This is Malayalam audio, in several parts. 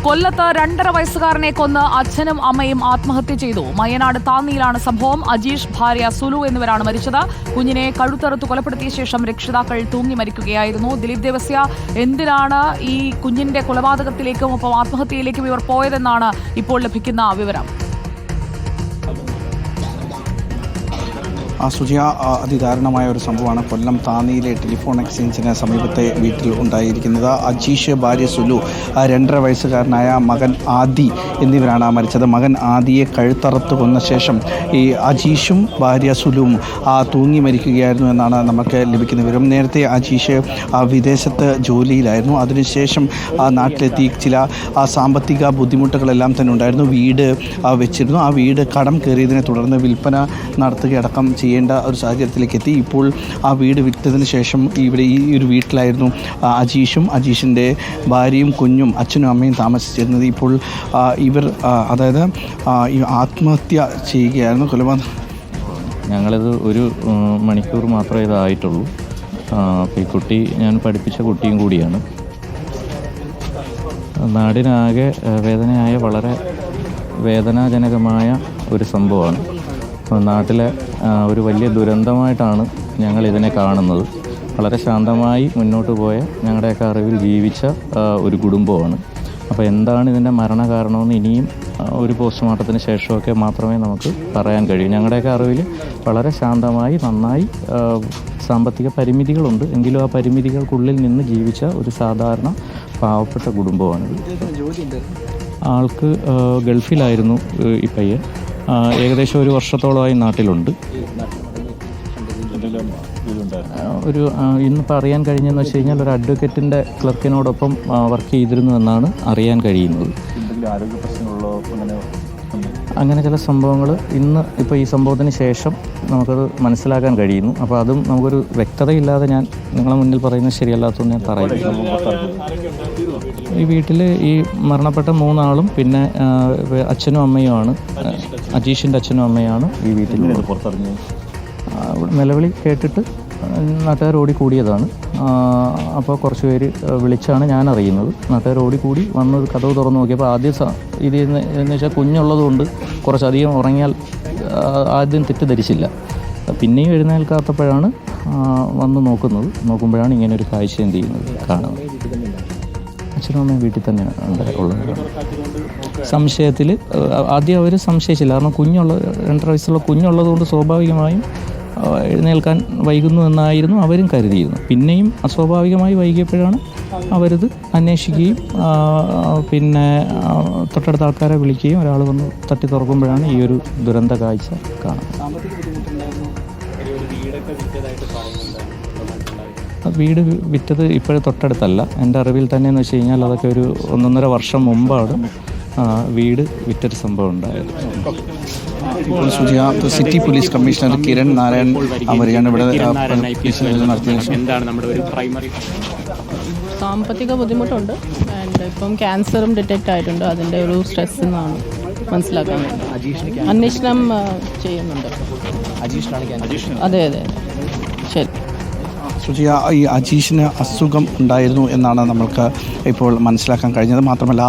കൊല്ലത്ത് 2.5 വയസ്സുകാരനെ കൊന്ന് അച്ഛനും അമ്മയും ആത്മഹത്യ ചെയ്തു. മയ്യനാട് താന്നിയിലാണ് സംഭവം. അജീഷ്, ഭാര്യ സുലു എന്നിവരാണ് മരിച്ചത്. കുഞ്ഞിനെ കഴുത്തറുത്ത് കൊലപ്പെടുത്തിയ ശേഷം രക്ഷിതാക്കൾ തൂങ്ങി മരിക്കുകയായിരുന്നു. ദിലീപ് ദേവസ്യ, എന്തിനാണ് ഈ കുഞ്ഞിന്റെ കൊലപാതകത്തിലേക്കും ഒപ്പം ആത്മഹത്യയിലേക്കും ഇവർ പോയതെന്നാണ് ഇപ്പോൾ ലഭിക്കുന്ന വിവരം? സുജിയ, അതിദാരുണമായ ഒരു സംഭവമാണ് കൊല്ലം താന്നിയിലെ ടെലിഫോൺ എക്സ്ചേഞ്ചിന് സമീപത്തെ വീട്ടിൽ ഉണ്ടായിരിക്കുന്നത്. അജീഷ്, ഭാര്യ സുലു, 2.5 വയസ്സുകാരനായ മകൻ ആദി എന്നിവരാണ് മരിച്ചത്. മകൻ ആദിയെ കഴുത്തറുത്ത് കൊന്ന ശേഷം ഈ അജീഷും ഭാര്യ സുലുവും തൂങ്ങി മരിക്കുകയായിരുന്നു എന്നാണ് നമുക്ക് ലഭിക്കുന്ന വിവരം. നേരത്തെ അജീഷ് വിദേശത്ത് ജോലിയിലായിരുന്നു. അതിനുശേഷം നാട്ടിലെത്തി ചില സാമ്പത്തിക ബുദ്ധിമുട്ടുകളെല്ലാം തന്നെ ഉണ്ടായിരുന്നു. വീട് വെച്ചിരുന്നു. ആ വീട് കടം കയറിയതിനെ തുടർന്ന് വിൽപ്പന നടത്തുകയടക്കം ചെയ്യേണ്ട ഒരു സാഹചര്യത്തിലേക്ക് എത്തി. ഇപ്പോൾ ആ വീട് വിറ്റതിന് ശേഷം ഇവിടെ ഈ ഒരു വീട്ടിലായിരുന്നു അജീഷിൻ്റെ ഭാര്യയും കുഞ്ഞും അച്ഛനും അമ്മയും താമസിച്ചിരുന്നത്. ഇപ്പോൾ ഇവർ അതായത് ഈ ആത്മഹത്യ ചെയ്യുകയായിരുന്നു. കൊലപാതകം ഞങ്ങളിത് 1 മണിക്കൂർ മാത്രമേ ഇതായിട്ടുള്ളൂ. ഈ കുട്ടി ഞാൻ പഠിപ്പിച്ച കുട്ടിയും കൂടിയാണ്. നാടിനാകെ വേദനയായ വളരെ വേദനാജനകമായ ഒരു സംഭവമാണ്. നാട്ടിലെ ഒരു വലിയ ദുരന്തമായിട്ടാണ് ഞങ്ങളിതിനെ കാണുന്നത്. വളരെ ശാന്തമായി മുന്നോട്ട് പോയ ഞങ്ങളുടെയൊക്കെ അറിവിൽ ജീവിച്ച ഒരു കുടുംബമാണ്. അപ്പോൾ എന്താണ് ഇതിൻ്റെ മരണകാരണമെന്ന് ഇനിയും ഒരു പോസ്റ്റ്മോർട്ടത്തിന് ശേഷമൊക്കെ മാത്രമേ നമുക്ക് പറയാൻ കഴിയൂ. ഞങ്ങളുടെയൊക്കെ അറിവിൽ വളരെ ശാന്തമായി നന്നായി സാമ്പത്തിക പരിമിതികളുണ്ട്, എങ്കിലും ആ പരിമിതികൾക്കുള്ളിൽ നിന്ന് ജീവിച്ച ഒരു സാധാരണ പാവപ്പെട്ട കുടുംബമാണിത്. ആൾക്ക് ഗൾഫിലായിരുന്നു ഈ പയ്യൻ. ഏകദേശം 1 വർഷത്തോളമായി നാട്ടിലുണ്ട്. ഇന്നിപ്പോൾ അറിയാൻ കഴിഞ്ഞതെന്ന് വെച്ച് കഴിഞ്ഞാൽ ഒരു അഡ്വക്കേറ്റിൻ്റെ ക്ലർക്കിനോടൊപ്പം വർക്ക് ചെയ്തിരുന്നു എന്നാണ് അറിയാൻ കഴിയുന്നത്. അങ്ങനെ ചില സംഭവങ്ങൾ ഇപ്പോൾ ഈ സംഭവത്തിന് ശേഷം നമുക്കത് മനസ്സിലാക്കാൻ കഴിയുന്നു. അപ്പോൾ അതും നമുക്കൊരു വ്യക്തതയില്ലാതെ ഞാൻ നിങ്ങളെ മുന്നിൽ പറയുന്നത് ശരിയല്ലാത്തതെന്ന് ഞാൻ പറയുന്നു. ഈ വീട്ടിൽ ഈ മരണപ്പെട്ട 3 ആളും പിന്നെ അച്ഛനും അമ്മയുമാണ്. അജീഷിൻ്റെ അച്ഛനും അമ്മയാണ് ഈ വീട്ടിൽ. നിലവിളി കേട്ടിട്ട് നാട്ടുകാർ ഓടിക്കൂടിയതാണ്. അപ്പോൾ കുറച്ച് പേര് വിളിച്ചാണ് ഞാൻ അറിയുന്നത്. നാട്ടുകാർ ഓടിക്കൂടി വന്ന് കതവ് തുറന്ന് നോക്കിയപ്പോൾ ആദ്യം എന്ന് വെച്ചാൽ കുഞ്ഞുള്ളതുകൊണ്ട് കുറച്ചധികം ഉറങ്ങിയാൽ ആദ്യം തെറ്റിദ്ധരിച്ചില്ല. പിന്നെയും എഴുന്നേൽക്കാത്തപ്പോഴാണ് വന്ന് നോക്കുമ്പോഴാണ് ഇങ്ങനെ ഒരു കാഴ്ച എന്ത് ചെയ്യുന്നത് കാണുന്നത്. അച്ഛനും അമ്മയും വീട്ടിൽ തന്നെ ഉള്ളത്. സംശയത്തിൽ ആദ്യം അവർ സംശയിച്ചില്ല. കാരണം 2.5 വയസ്സുള്ള കുഞ്ഞുള്ളത് കൊണ്ട് സ്വാഭാവികമായും എഴുന്നേൽക്കാൻ വൈകുന്നു എന്നായിരുന്നു അവരും കരുതിയിരുന്നു. പിന്നെയും അസ്വാഭാവികമായി വൈകിയപ്പോഴാണ് അവരിത് അന്വേഷിക്കുകയും പിന്നെ തൊട്ടടുത്ത ആൾക്കാരെ വിളിക്കുകയും ഒരാൾ വന്ന് തട്ടി തുറക്കുമ്പോഴാണ് ഈ ഒരു ദുരന്ത കാഴ്ച കാണുന്നത്. വീട് വിറ്റത് ഇപ്പോഴും തൊട്ടടുത്തല്ല. എൻ്റെ അറിവിൽ തന്നെ എന്ന് വെച്ച് കഴിഞ്ഞാൽ അതൊക്കെ ഒരു 1.5 വർഷം മുമ്പാണ് വീട് വിറ്റൊരു സംഭവം ഉണ്ടായത്. City police commissioner Kiran Narayan അവരെയാണ് ഇവിടെ എന്താണ് നമ്മുടെ ഒരു പ്രൈമറി സാമ്പത്തിക ബുദ്ധിമുട്ടുണ്ട്. ആൻഡ് ഇപ്പം ക്യാൻസറും ഡിറ്റക്റ്റ് ആയിട്ടുണ്ട്. അതിൻ്റെ ഒരു സ്ട്രെസ് എന്നാണ് മനസ്സിലാക്കാൻ വേണ്ടി അന്വേഷണം ചെയ്യുന്നുണ്ട്. അതെ ശരി. സുജിയ, ഈ അജീഷിന് അസുഖം ഉണ്ടായിരുന്നു എന്നാണ് നമ്മൾക്ക് ഇപ്പോൾ മനസ്സിലാക്കാൻ കഴിഞ്ഞത്. മാത്രമല്ല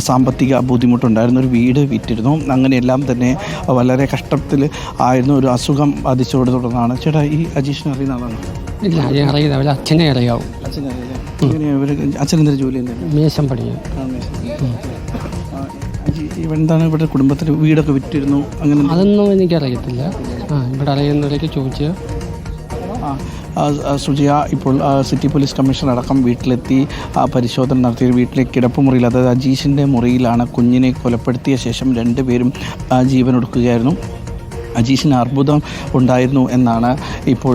സാമ്പത്തിക ബുദ്ധിമുട്ടുണ്ടായിരുന്നു. ഒരു വീട് വിറ്റിരുന്നു. അങ്ങനെയെല്ലാം തന്നെ വളരെ കഷ്ടത്തിൽ ആയിരുന്നു. ഒരു അസുഖം ബാധിച്ചതോടെ തുടർന്നാണ്. ചേട്ടാ, ഈ അജീഷിനെ അറിയുന്ന ആളാണ്? ഇല്ല, അറിയുന്ന അച്ഛനെ അറിയാവും. അച്ഛനെന്തൊരു ജോലി? മേശം പണിയാണ്. എന്താണ് ഇവിടെ കുടുംബത്തിൽ വീടൊക്കെ വിറ്റിരുന്നു അങ്ങനെ? അതൊന്നും എനിക്കറിയത്തില്ല. ഇവിടെ അറിയുന്നവരൊക്കെ ചോദിച്ചാൽ. സുജിയ, ഇപ്പോൾ സിറ്റി പോലീസ് കമ്മീഷണർ അടക്കം വീട്ടിലെത്തി പരിശോധന നടത്തിയ വീട്ടിലെ കിടപ്പുമുറിയിൽ, അതായത് അജീഷിൻ്റെ മുറിയിലാണ് കുഞ്ഞിനെ കൊലപ്പെടുത്തിയ ശേഷം 2 പേരും ജീവനൊടുക്കുകയായിരുന്നു. അജീഷിന് അർബുദം ഉണ്ടായിരുന്നു എന്നാണ് ഇപ്പോൾ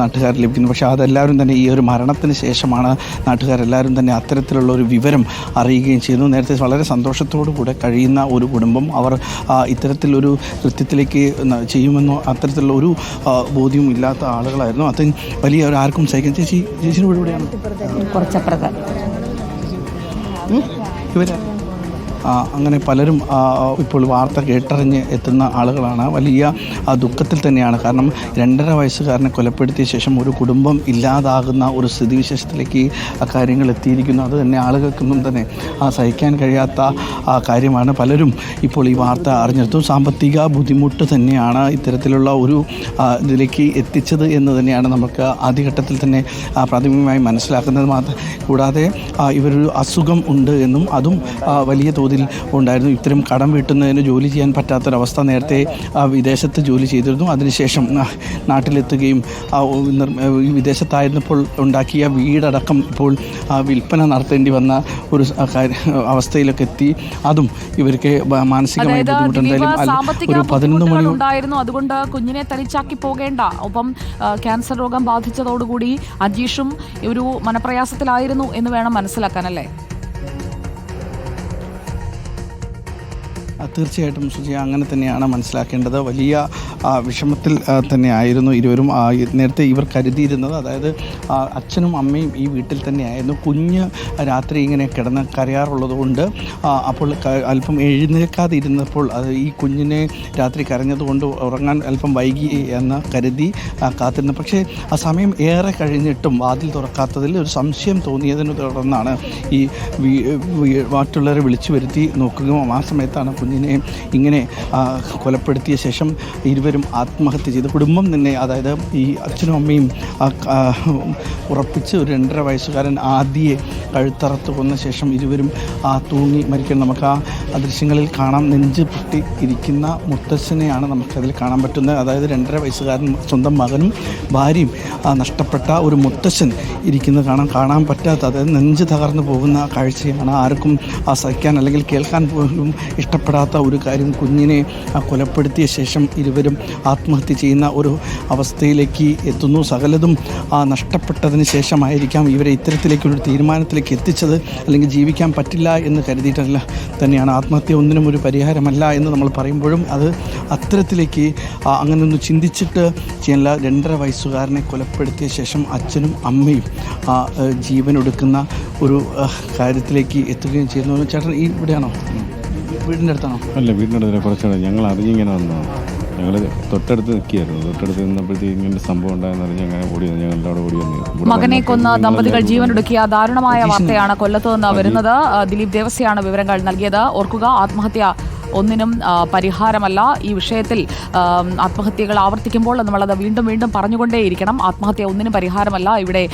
നാട്ടുകാർ ലഭിക്കുന്നത്. പക്ഷേ അതെല്ലാവരും തന്നെ ഈ ഒരു മരണത്തിന് ശേഷമാണ് നാട്ടുകാരെല്ലാവരും തന്നെ അത്തരത്തിലുള്ള ഒരു വിവരം അറിയുകയും ചെയ്തു. നേരത്തെ വളരെ സന്തോഷത്തോടു കൂടെ കഴിയുന്ന ഒരു കുടുംബം അവർ ഇത്തരത്തിലൊരു കൃത്യത്തിലേക്ക് ചെയ്യുമെന്നോ അത്തരത്തിലുള്ള ഒരു ബോധ്യവും ഇല്ലാത്ത ആളുകളായിരുന്നു. അത് വലിയ ആർക്കും സഹിക്കും. ചേച്ചിയുടെ വീട് എവിടെയാണ്? കുറച്ചപ്പുറത്ത്. ഇവർ അങ്ങനെ പലരും ഇപ്പോൾ വാർത്ത കേട്ടറിഞ്ഞ് എത്തുന്ന ആളുകളാണ്. വലിയ ദുഃഖത്തിൽ തന്നെയാണ്. കാരണം 2.5 വയസ്സുകാരനെ കൊലപ്പെടുത്തിയ ശേഷം ഒരു കുടുംബം ഇല്ലാതാകുന്ന ഒരു സ്ഥിതിവിശേഷത്തിലേക്ക് കാര്യങ്ങൾ എത്തിയിരിക്കുന്നു. അത് തന്നെ ആളുകൾക്കൊന്നും തന്നെ സഹിക്കാൻ കഴിയാത്ത കാര്യമാണ്. പലരും ഇപ്പോൾ ഈ വാർത്ത അറിഞ്ഞെടുത്തും സാമ്പത്തിക ബുദ്ധിമുട്ട് തന്നെയാണ് ഇത്തരത്തിലുള്ള ഒരു ഇതിലേക്ക് എത്തിച്ചത് എന്ന് തന്നെയാണ് നമുക്ക് ആദ്യഘട്ടത്തിൽ തന്നെ പ്രാഥമികമായി മനസ്സിലാക്കുന്നത്. കൂടാതെ ഇവരൊരു അസുഖം ഉണ്ട് എന്നും അതും വലിയ തോതിൽ ഉണ്ടായിരുന്നു. ഇത്തരം കടം വീട്ടുന്നതിന് ജോലി ചെയ്യാൻ പറ്റാത്തൊരവസ്ഥ. നേരത്തെ വിദേശത്ത് ജോലി ചെയ്തിരുന്നു. അതിനുശേഷം നാട്ടിലെത്തുകയും വിദേശത്തായിരുന്നപ്പോൾ ഉണ്ടാക്കിയ വീടടക്കം ഇപ്പോൾ വിൽപ്പന നടത്തേണ്ടി വന്ന ഒരു അവസ്ഥയിലൊക്കെ എത്തി. അതും ഇവർക്ക് മാനസികമായി ബുദ്ധിമുട്ടുണ്ടായാലും ഒരു 11 മണി ഉണ്ടായിരുന്നു. അതുകൊണ്ട് കുഞ്ഞിനെ തനിച്ചാക്കി പോകേണ്ട. ഒപ്പം ക്യാൻസർ രോഗം ബാധിച്ചതോടുകൂടി അജീഷും ഒരു മനപ്രയാസത്തിലായിരുന്നു എന്ന് വേണം മനസ്സിലാക്കാനല്ലേ? തീർച്ചയായിട്ടും സുജി, അങ്ങനെ തന്നെയാണ് മനസ്സിലാക്കേണ്ടത്. വലിയ വിഷമത്തിൽ തന്നെയായിരുന്നു ഇരുവരും. നേരത്തെ ഇവർ കരുതിയിരുന്നത്, അതായത് അച്ഛനും അമ്മയും ഈ വീട്ടിൽ തന്നെയായിരുന്നു. കുഞ്ഞ് രാത്രി ഇങ്ങനെ കിടന്ന് കരയാറുള്ളത് കൊണ്ട് അപ്പോൾ അല്പം എഴുന്നേൽക്കാതെ ഇരുന്നപ്പോൾ ഈ കുഞ്ഞിനെ രാത്രി കരഞ്ഞതുകൊണ്ട് ഉറങ്ങാൻ അല്പം വൈകി എന്ന് കരുതി കാത്തിരുന്നു. പക്ഷേ ആ സമയം ഏറെ കഴിഞ്ഞിട്ടും വാതിൽ തുറക്കാത്തതിൽ ഒരു സംശയം തോന്നിയതിനെ തുടർന്നാണ് ഈ മറ്റുള്ളവരെ വിളിച്ചു വരുത്തി നോക്കുകയും ആ സമയത്താണ് കുഞ്ഞിനെ ഇങ്ങനെ കൊലപ്പെടുത്തിയ ശേഷം ഇരുവരും ആത്മഹത്യ ചെയ്ത് കുടുംബം തന്നെ, അതായത് ഈ അച്ഛനും അമ്മയും ഉറപ്പിച്ച് ഒരു 2.5 വയസ്സുകാരൻ ആദിയെ കഴുത്തറത്ത് കൊന്ന ശേഷം ഇരുവരും തൂങ്ങി മരിക്കണം. നമുക്ക് ആ ദൃശ്യങ്ങളിൽ കാണാം. നെഞ്ച് പൊട്ടി ഇരിക്കുന്ന മുത്തച്ഛനെയാണ് നമുക്കതിൽ കാണാൻ പറ്റുന്നത്. അതായത് 2.5 വയസ്സുകാരൻ സ്വന്തം മകനും ഭാര്യയും നഷ്ടപ്പെട്ട ഒരു മുത്തച്ഛൻ ഇരിക്കുന്നത് കാണാൻ പറ്റാത്ത, അതായത് നെഞ്ച് തകർന്നു പോകുന്ന കാഴ്ചയാണ്. ആർക്കും സഹിക്കാൻ അല്ലെങ്കിൽ കേൾക്കാൻ പോലും ഇഷ്ടപ്പെടാത്ത ഒരു കാര്യം. കുഞ്ഞിനെ കൊലപ്പെടുത്തിയ ശേഷം ഇരുവരും ആത്മഹത്യ ചെയ്യുന്ന ഒരു അവസ്ഥയിലേക്ക് എത്തുന്നു. സകലതും നഷ്ടപ്പെട്ടതിന് ശേഷമായിരിക്കാം ഇവരെ ഇത്തരത്തിലേക്കൊരു തീരുമാനത്തിലേക്ക് എത്തിച്ചത്. അല്ലെങ്കിൽ ജീവിക്കാൻ പറ്റില്ല എന്ന് കരുതിയിട്ടല്ല തന്നെയാണ്. ആത്മഹത്യ ഒന്നിനും ഒരു പരിഹാരമല്ല എന്ന് നമ്മൾ പറയുമ്പോഴും അത് അത്തരത്തിലേക്ക് അങ്ങനെയൊന്ന് ചിന്തിച്ചിട്ട് ചെയ്യാനുള്ള 2.5 വയസ്സുകാരനെ കൊലപ്പെടുത്തിയ ശേഷം അച്ഛനും അമ്മയും ജീവനൊടുക്കുന്ന ഒരു കാര്യത്തിലേക്ക് എത്തുകയും ചെയ്യുന്നു. ചേട്ടൻ ഈ ഇവിടെയാണോ? വീടിൻ്റെ അടുത്താണോ? അല്ല, വീടിൻ്റെ അടുത്ത് കുറച്ചാണ്. ഞങ്ങൾ അറിഞ്ഞിങ്ങനെ വന്നു. ഞങ്ങൾ തൊട്ടടുത്ത് നിൽക്കുകയായിരുന്നു. തൊട്ടടുത്ത് നിന്നപ്പോഴത്തേക്ക് ഇങ്ങനെ സംഭവം ഉണ്ടായെന്ന് അറിഞ്ഞ് അങ്ങനെ ഓടി വന്നു. ഞങ്ങളുടെ അവിടെ ഓടി വന്നു. മകനെ കൊന്ന ദമ്പതികൾ ജീവനൊടുക്കിയ ദാരുണമായ വാർത്തയാണ് കൊല്ലത്ത് നിന്ന് വരുന്നത്. ദിലീപ് ദേവസ്യാണ് വിവരങ്ങൾ നൽകിയത്. ഓർക്കുക, ആത്മഹത്യ ഒന്നിനും പരിഹാരമല്ല. ഈ വിഷയത്തിൽ ആത്മഹത്യകൾ ആവർത്തിക്കുമ്പോൾ നമ്മളത് വീണ്ടും വീണ്ടും പറഞ്ഞുകൊണ്ടേയിരിക്കണം. ആത്മഹത്യ ഒന്നിനും പരിഹാരമല്ല. ഇവിടെ